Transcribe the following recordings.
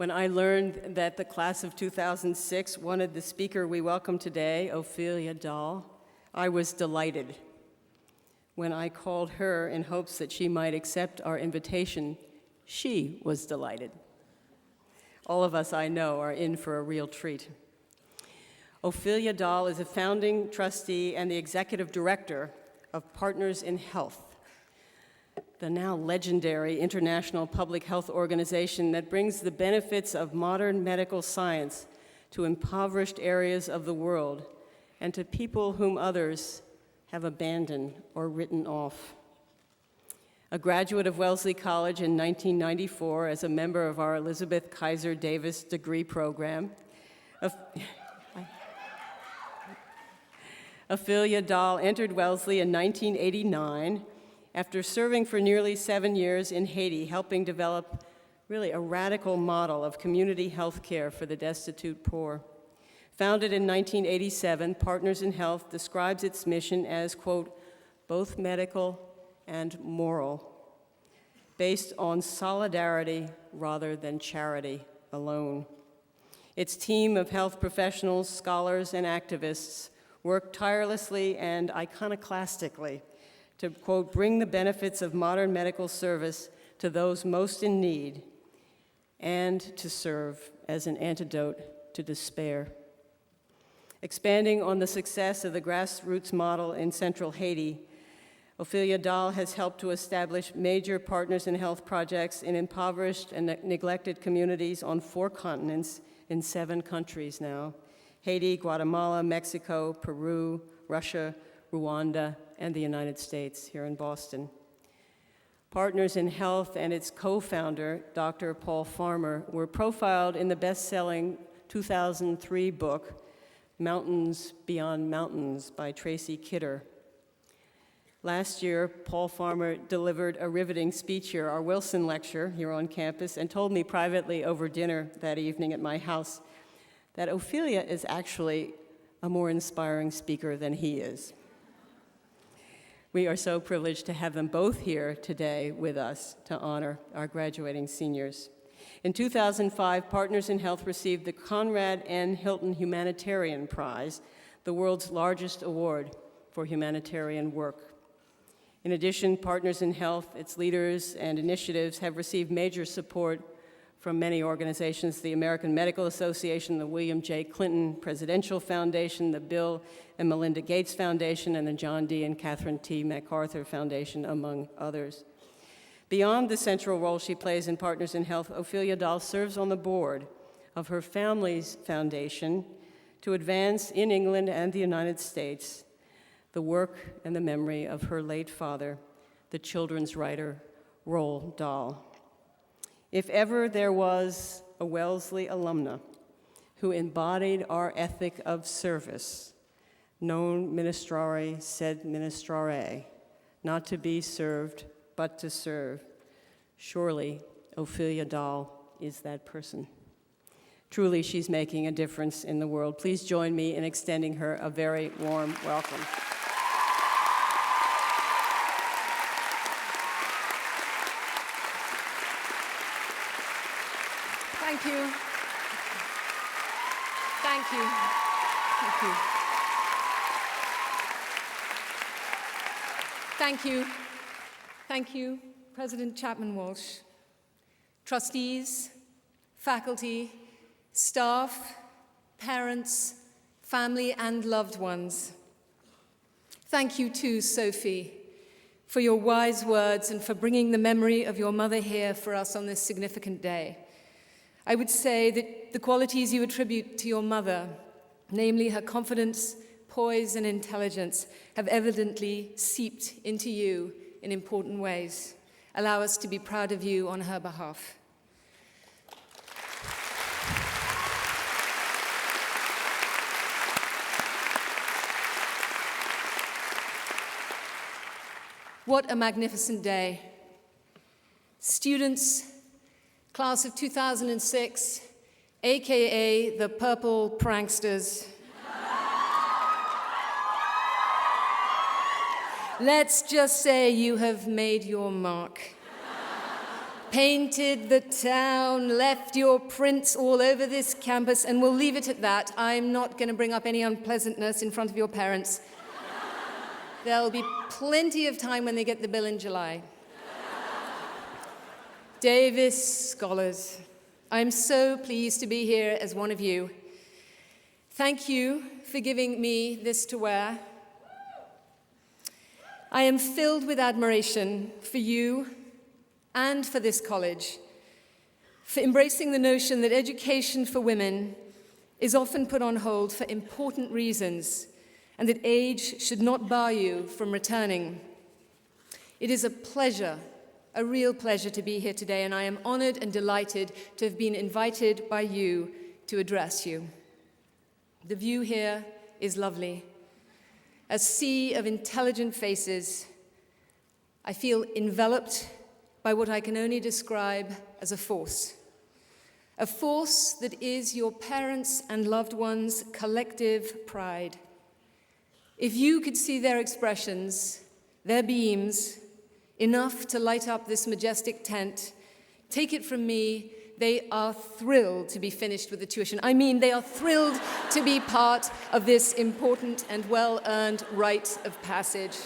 When I learned that the class of 2006 wanted the speaker we welcome today, Ophelia Dahl, I was delighted. When I called her in hopes that she might accept our invitation, she was delighted. All of us I know are in for a real treat. Ophelia Dahl is a founding trustee and the executive director of Partners in Health, the now legendary international public health organization that brings the benefits of modern medical science to impoverished areas of the world and to people whom others have abandoned or written off. A graduate of Wellesley College in 1994 as a member of our Elizabeth Kaiser Davis degree program, Ophelia Dahl entered Wellesley in 1989 after serving for nearly 7 years in Haiti, helping develop really a radical model of community health care for the destitute poor. Founded in 1987, Partners in Health describes its mission as, quote, both medical and moral, based on solidarity rather than charity alone. Its team of health professionals, scholars, and activists work tirelessly and iconoclastically to, quote, bring the benefits of modern medical service to those most in need and to serve as an antidote to despair. Expanding on the success of the grassroots model in central Haiti, Ophelia Dahl has helped to establish major Partners in Health projects in impoverished and neglected communities on 4 continents in 7 countries now: Haiti, Guatemala, Mexico, Peru, Russia, Rwanda, and the United States here in Boston. Partners in Health and its co-founder, Dr. Paul Farmer, were profiled in the best-selling 2003 book, Mountains Beyond Mountains by Tracy Kidder. Last year, Paul Farmer delivered a riveting speech here, our Wilson Lecture here on campus, and told me privately over dinner that evening at my house that Ophelia is actually a more inspiring speaker than he is. We are so privileged to have them both here today with us to honor our graduating seniors. In 2005, Partners in Health received the Conrad N. Hilton Humanitarian Prize, the world's largest award for humanitarian work. In addition, Partners in Health, its leaders and initiatives have received major support from many organizations: the American Medical Association, the William J. Clinton Presidential Foundation, the Bill and Melinda Gates Foundation, and the John D. and Catherine T. MacArthur Foundation, among others. Beyond the central role she plays in Partners in Health, Ophelia Dahl serves on the board of her family's foundation to advance in England and the United States the work and the memory of her late father, the children's writer Roald Dahl. If ever there was a Wellesley alumna who embodied our ethic of service, non ministrare sed ministrare, not to be served, but to serve, surely Ophelia Dahl is that person. Truly, she's making a difference in the world. Please join me in extending her a very warm welcome. Thank you. Thank you. Thank you. Thank you. Thank you, President Chapman Walsh, trustees, faculty, staff, parents, family, and loved ones. Thank you too, Sophie, for your wise words and for bringing the memory of your mother here for us on this significant day. I would say that the qualities you attribute to your mother, namely her confidence, poise, and intelligence, have evidently seeped into you in important ways. Allow us to be proud of you on her behalf. What a magnificent day. Students, class of 2006, AKA the Purple Pranksters. Let's just say you have made your mark. painted the town, left your prints all over this campus, and we'll leave it at that. I'm not going to bring up any unpleasantness in front of your parents. There'll be plenty of time when they get the bill in July. Davis Scholars, I'm so pleased to be here as one of you. Thank you for giving me this to wear. I am filled with admiration for you and for this college, for embracing the notion that education for women is often put on hold for important reasons, and that age should not bar you from returning. It is a pleasure, a real pleasure to be here today, and I am honored and delighted to have been invited by you to address you. The view here is lovely. A sea of intelligent faces. I feel enveloped by what I can only describe as a force that is your parents' and loved ones' collective pride. If you could see their expressions, their beams, enough to light up this majestic tent, take it from me, they are thrilled to be finished with the tuition. I mean, they are thrilled to be part of this important and well-earned rite of passage.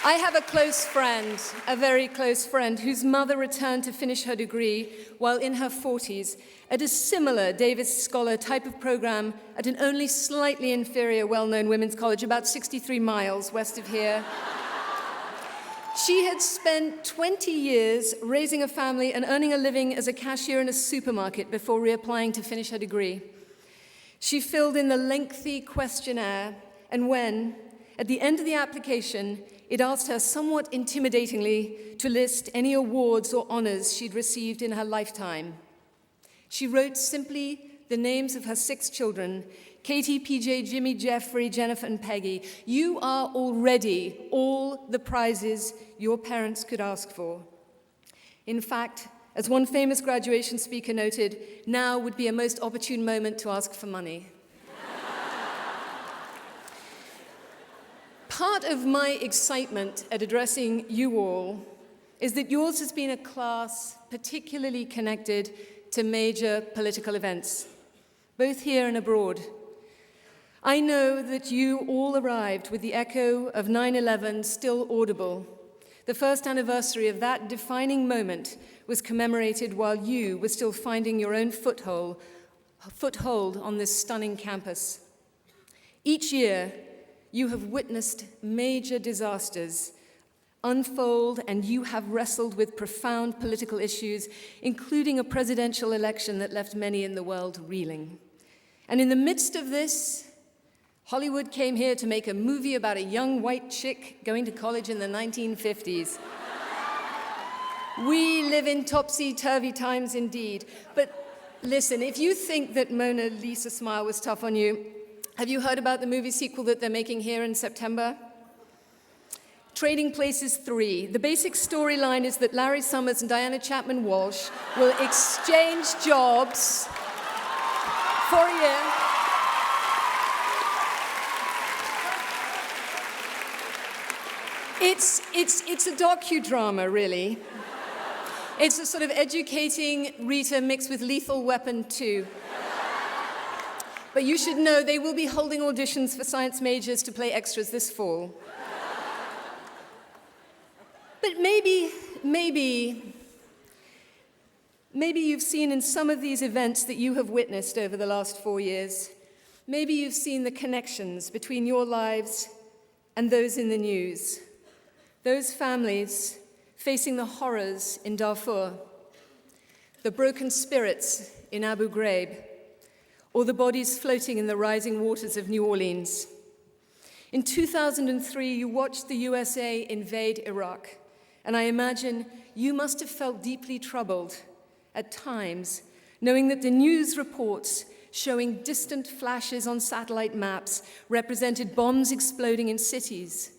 I have a close friend, a very close friend, whose mother returned to finish her degree while in her 40s at a similar Davis Scholar type of program at an only slightly inferior well-known women's college about 63 miles west of here. She had spent 20 years raising a family and earning a living as a cashier in a supermarket before reapplying to finish her degree. She filled in the lengthy questionnaire, and when, at the end of the application, it asked her somewhat intimidatingly to list any awards or honors she'd received in her lifetime, she wrote simply the names of her 6 children: Katie, PJ, Jimmy, Jeffrey, Jennifer, and Peggy. You are already all the prizes your parents could ask for. In fact, as one famous graduation speaker noted, now would be a most opportune moment to ask for money. Part of my excitement at addressing you all is that yours has been a class particularly connected to major political events, both here and abroad. I know that you all arrived with the echo of 9/11 still audible. The first anniversary of that defining moment was commemorated while you were still finding your own foothold on this stunning campus. Each year, you have witnessed major disasters unfold, and you have wrestled with profound political issues, including a presidential election that left many in the world reeling. And in the midst of this, Hollywood came here to make a movie about a young white chick going to college in the 1950s. We live in topsy-turvy times indeed. But listen, if you think that Mona Lisa Smile was tough on you, have you heard about the movie sequel that they're making here in September? Trading Places 3. The basic storyline is that Larry Summers and Diana Chapman Walsh will exchange jobs for a year. It's a docudrama, really. It's a sort of educating Rita mixed with Lethal Weapon 2. But you should know they will be holding auditions for science majors to play extras this fall. But maybe you've seen in some of these events that you have witnessed over the last 4 years, maybe you've seen the connections between your lives and those in the news. Those families facing the horrors in Darfur, the broken spirits in Abu Ghraib, or the bodies floating in the rising waters of New Orleans. In 2003, you watched the USA invade Iraq, and I imagine you must have felt deeply troubled at times, knowing that the news reports showing distant flashes on satellite maps represented bombs exploding in cities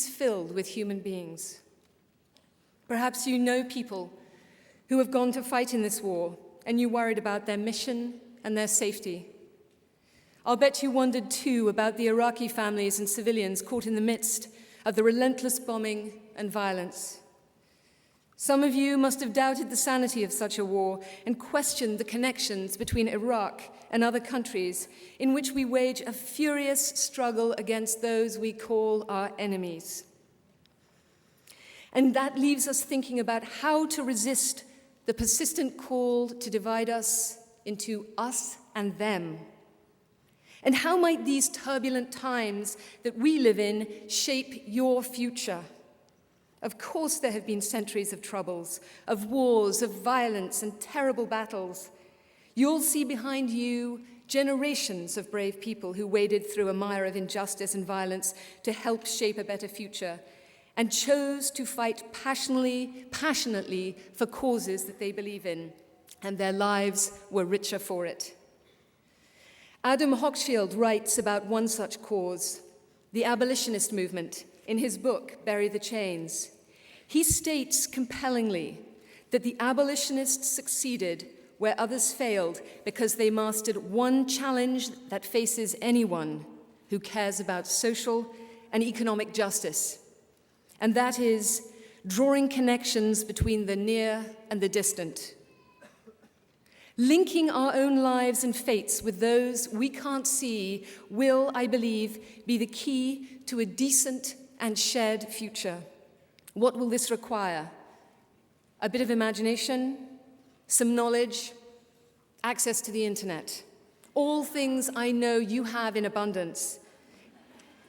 filled with human beings. Perhaps you know people who have gone to fight in this war, and you worried about their mission and their safety. I'll bet you wondered too about the Iraqi families and civilians caught in the midst of the relentless bombing and violence. Some of you must have doubted the sanity of such a war and questioned the connections between Iraq and other countries in which we wage a furious struggle against those we call our enemies. And that leaves us thinking about how to resist the persistent call to divide us into us and them. And how might these turbulent times that we live in shape your future? Of course, there have been centuries of troubles, of wars, of violence, and terrible battles. You'll see behind you generations of brave people who waded through a mire of injustice and violence to help shape a better future and chose to fight passionately for causes that they believe in, and their lives were richer for it. Adam Hochschild writes about one such cause, the abolitionist movement, in his book, Bury the Chains. He states compellingly that the abolitionists succeeded where others failed because they mastered one challenge that faces anyone who cares about social and economic justice, and that is drawing connections between the near and the distant. Linking our own lives and fates with those we can't see will, I believe, be the key to a decent and shared future. What will this require? A bit of imagination, some knowledge, access to the internet. All things I know you have in abundance.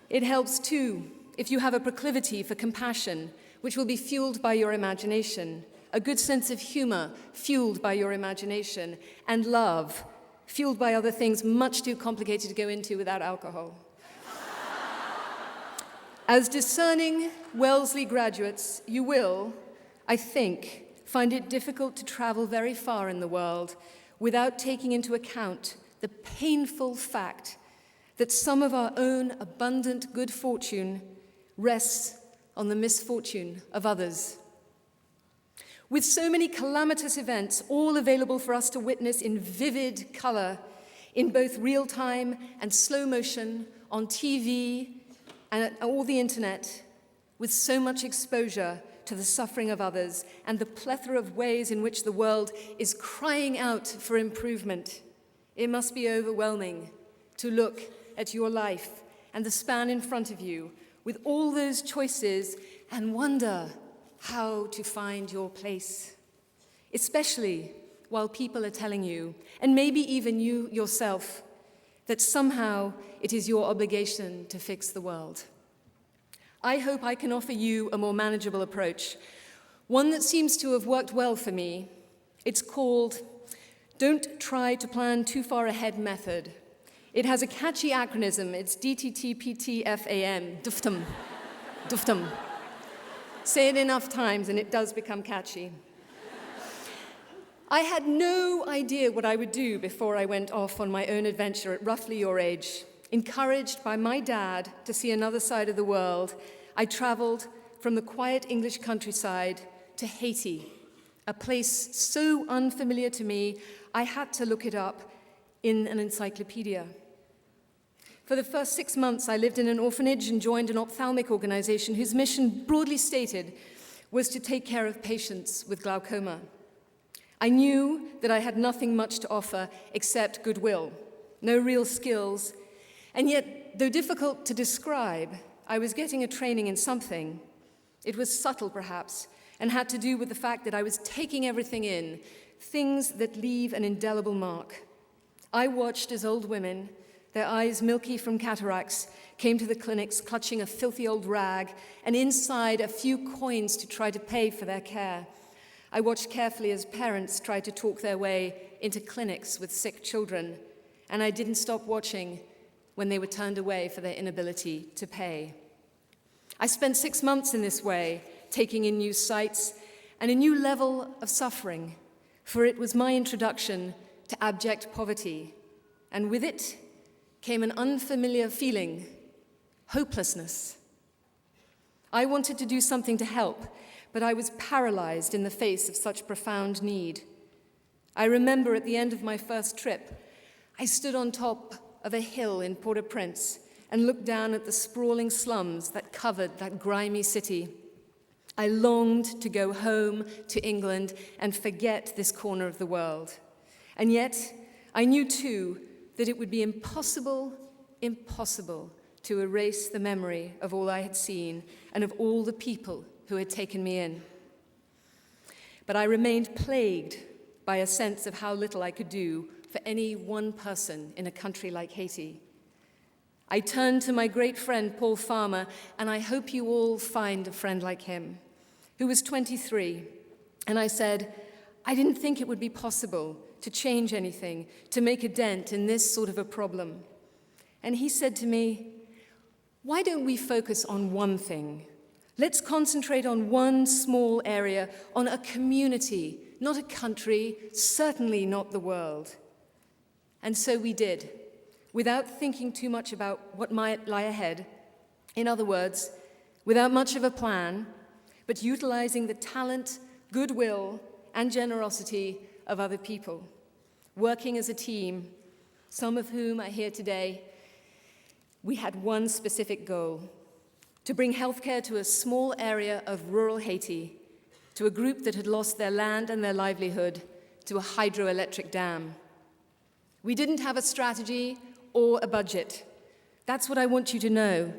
It helps too if you have a proclivity for compassion, which will be fueled by your imagination, a good sense of humor fueled by your imagination, and love fueled by other things much too complicated to go into without alcohol. As discerning Wellesley graduates, you will, I think, find it difficult to travel very far in the world without taking into account the painful fact that some of our own abundant good fortune rests on the misfortune of others. With so many calamitous events all available for us to witness in vivid color, in both real time and slow motion, on TV, and all the internet, with so much exposure to the suffering of others and the plethora of ways in which the world is crying out for improvement, it must be overwhelming to look at your life and the span in front of you with all those choices and wonder how to find your place, especially while people are telling you, and maybe even you yourself, that somehow it is your obligation to fix the world. I hope I can offer you a more manageable approach, one that seems to have worked well for me. It's called Don't Try to Plan Too Far Ahead Method. It has a catchy acronym. It's DTTPTFAM, DUFTM, DUFTM. Say it enough times and it does become catchy. I had no idea what I would do before I went off on my own adventure at roughly your age. Encouraged by my dad to see another side of the world, I traveled from the quiet English countryside to Haiti, a place so unfamiliar to me, I had to look it up in an encyclopedia. For the first 6 months, I lived in an orphanage and joined an ophthalmic organization whose mission, broadly stated, was to take care of patients with glaucoma. I knew that I had nothing much to offer except goodwill, no real skills, and yet, though difficult to describe, I was getting a training in something. It was subtle, perhaps, and had to do with the fact that I was taking everything in, things that leave an indelible mark. I watched as old women, their eyes milky from cataracts, came to the clinics clutching a filthy old rag, and inside a few coins to try to pay for their care. I watched carefully as parents tried to talk their way into clinics with sick children, and I didn't stop watching when they were turned away for their inability to pay. I spent 6 months in this way, taking in new sights and a new level of suffering, for it was my introduction to abject poverty, and with it came an unfamiliar feeling, hopelessness. I wanted to do something to help, but I was paralyzed in the face of such profound need. I remember at the end of my first trip, I stood on top of a hill in Port-au-Prince and looked down at the sprawling slums that covered that grimy city. I longed to go home to England and forget this corner of the world. And yet, I knew too that it would be impossible to erase the memory of all I had seen and of all the people who had taken me in. But I remained plagued by a sense of how little I could do for any one person in a country like Haiti. I turned to my great friend Paul Farmer, and I hope you all find a friend like him, who was 23, and I said, I didn't think it would be possible to change anything, to make a dent in this sort of a problem. And he said to me, why don't we focus on one thing? Let's concentrate on one small area, on a community, not a country, certainly not the world. And so we did, without thinking too much about what might lie ahead. In other words, without much of a plan, but utilizing the talent, goodwill, and generosity of other people, working as a team, some of whom are here today. We had one specific goal: to bring healthcare to a small area of rural Haiti, to a group that had lost their land and their livelihood, to a hydroelectric dam. We didn't have a strategy or a budget. That's what I want you to know.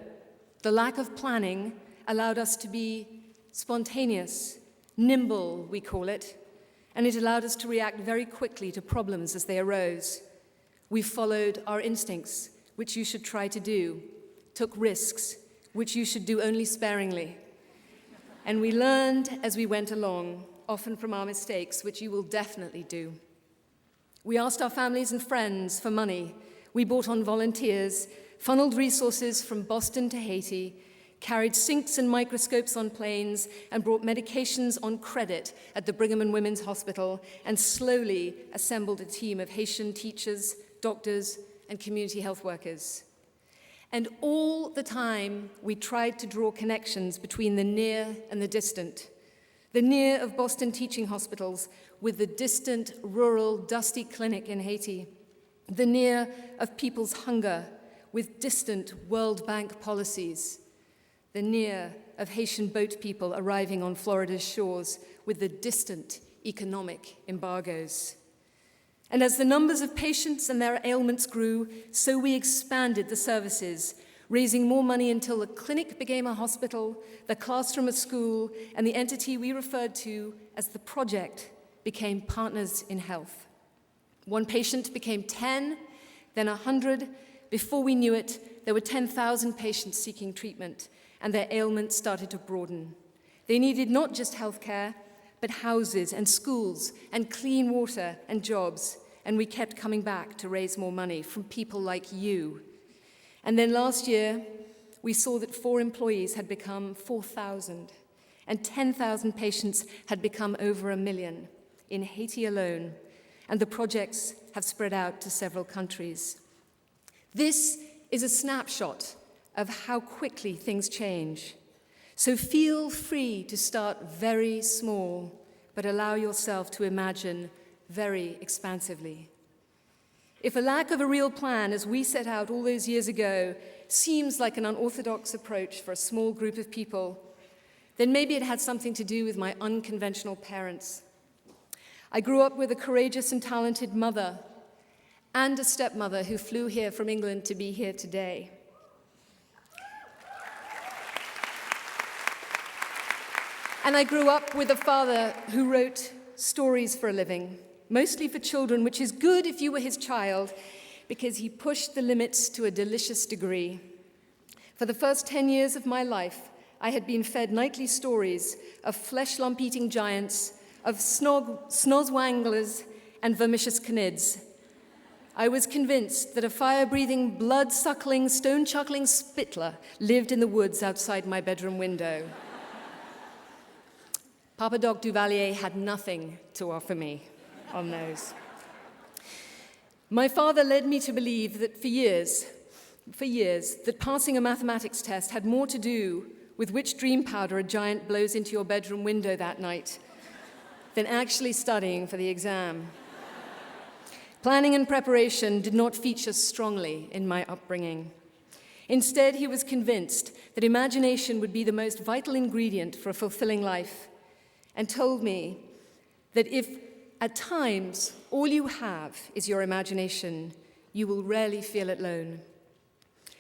The lack of planning allowed us to be spontaneous, nimble, we call it, and it allowed us to react very quickly to problems as they arose. We followed our instincts, which you should try to do, took risks, which you should do only sparingly. And we learned as we went along, often from our mistakes, which you will definitely do. We asked our families and friends for money. We brought on volunteers, funneled resources from Boston to Haiti, carried sinks and microscopes on planes, and brought medications on credit at the Brigham and Women's Hospital, and slowly assembled a team of Haitian teachers, doctors, and community health workers. And all the time, we tried to draw connections between the near and the distant. The near of Boston teaching hospitals with the distant, rural, dusty clinic in Haiti. The near of people's hunger with distant World Bank policies. The near of Haitian boat people arriving on Florida's shores with the distant economic embargoes. And as the numbers of patients and their ailments grew, so we expanded the services, raising more money until the clinic became a hospital, the classroom a school, and the entity we referred to as the project became Partners in Health. One patient became 10, then 100. Before we knew it, there were 10,000 patients seeking treatment, and their ailments started to broaden. They needed not just healthcare, but houses and schools and clean water and jobs. And we kept coming back to raise more money from people like you. And then last year, we saw that 4 employees had become 4,000, and 10,000 patients had become over 1 million in Haiti alone, and the projects have spread out to several countries. This is a snapshot of how quickly things change. So feel free to start very small, but allow yourself to imagine very expansively. If a lack of a real plan, as we set out all those years ago, seems like an unorthodox approach for a small group of people, then maybe it had something to do with my unconventional parents. I grew up with a courageous and talented mother and a stepmother who flew here from England to be here today. And I grew up with a father who wrote stories for a living, mostly for children, which is good if you were his child, because he pushed the limits to a delicious degree. For the first 10 years of my life, I had been fed nightly stories of flesh-lump-eating giants, of snozwanglers and vermicious canids. I was convinced that a fire-breathing, blood-suckling, stone-chuckling spittler lived in the woods outside my bedroom window. Papa Doc Duvalier had nothing to offer me on those. My father led me to believe that for years, that passing a mathematics test had more to do with which dream powder a giant blows into your bedroom window that night than actually studying for the exam. Planning and preparation did not feature strongly in my upbringing. Instead, he was convinced that imagination would be the most vital ingredient for a fulfilling life, and told me that if at times all you have is your imagination, you will rarely feel alone.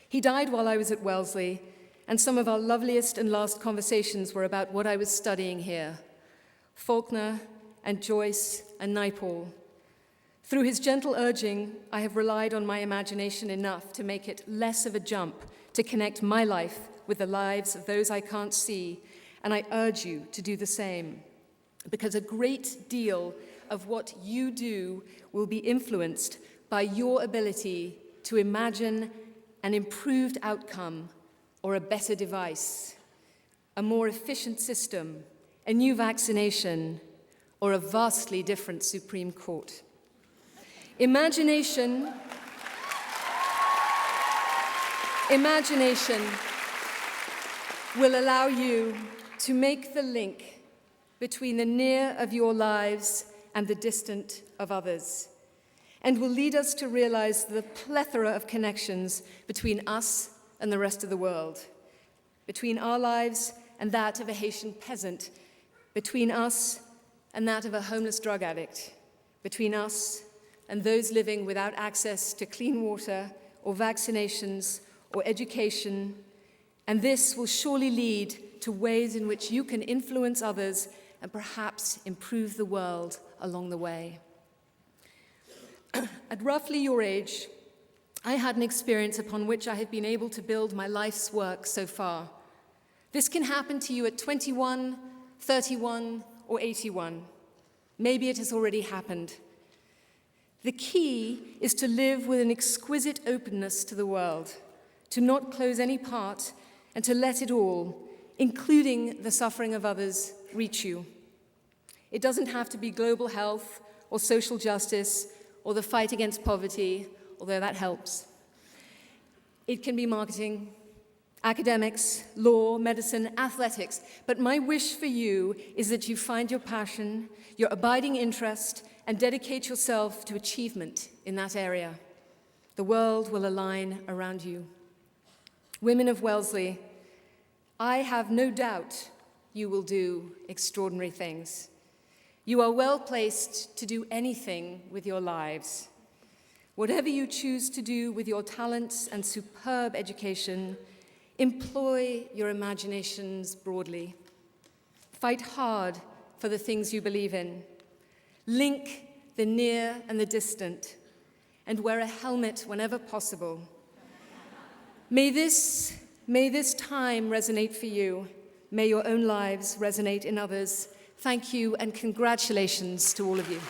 He died while I was at Wellesley, and some of our loveliest and last conversations were about what I was studying here, Faulkner and Joyce and Naipaul. Through his gentle urging, I have relied on my imagination enough to make it less of a jump to connect my life with the lives of those I can't see, and I urge you to do the same, because a great deal of what you do will be influenced by your ability to imagine an improved outcome or a better device, a more efficient system, a new vaccination, or a vastly different Supreme Court. Imagination will allow you to make the link between the near of your lives and the distant of others, and will lead us to realize the plethora of connections between us and the rest of the world, between our lives and that of a Haitian peasant, between us and that of a homeless drug addict, between us and those living without access to clean water or vaccinations or education, and this will surely lead to ways in which you can influence others and perhaps improve the world along the way. At roughly your age, I had an experience upon which I have been able to build my life's work so far. This can happen to you at 21, 31, or 81. Maybe it has already happened. The key is to live with an exquisite openness to the world, to not close any part, and to let it all, including the suffering of others, reach you. It doesn't have to be global health or social justice or the fight against poverty, although that helps. It can be marketing, academics, law, medicine, athletics. But my wish for you is that you find your passion, your abiding interest, and dedicate yourself to achievement in that area. The world will align around you. Women of Wellesley, I have no doubt you will do extraordinary things. You are well placed to do anything with your lives. Whatever you choose to do with your talents and superb education, employ your imaginations broadly. Fight hard for the things you believe in. Link the near and the distant, and wear a helmet whenever possible. May this time resonate for you. May your own lives resonate in others. Thank you and congratulations to all of you.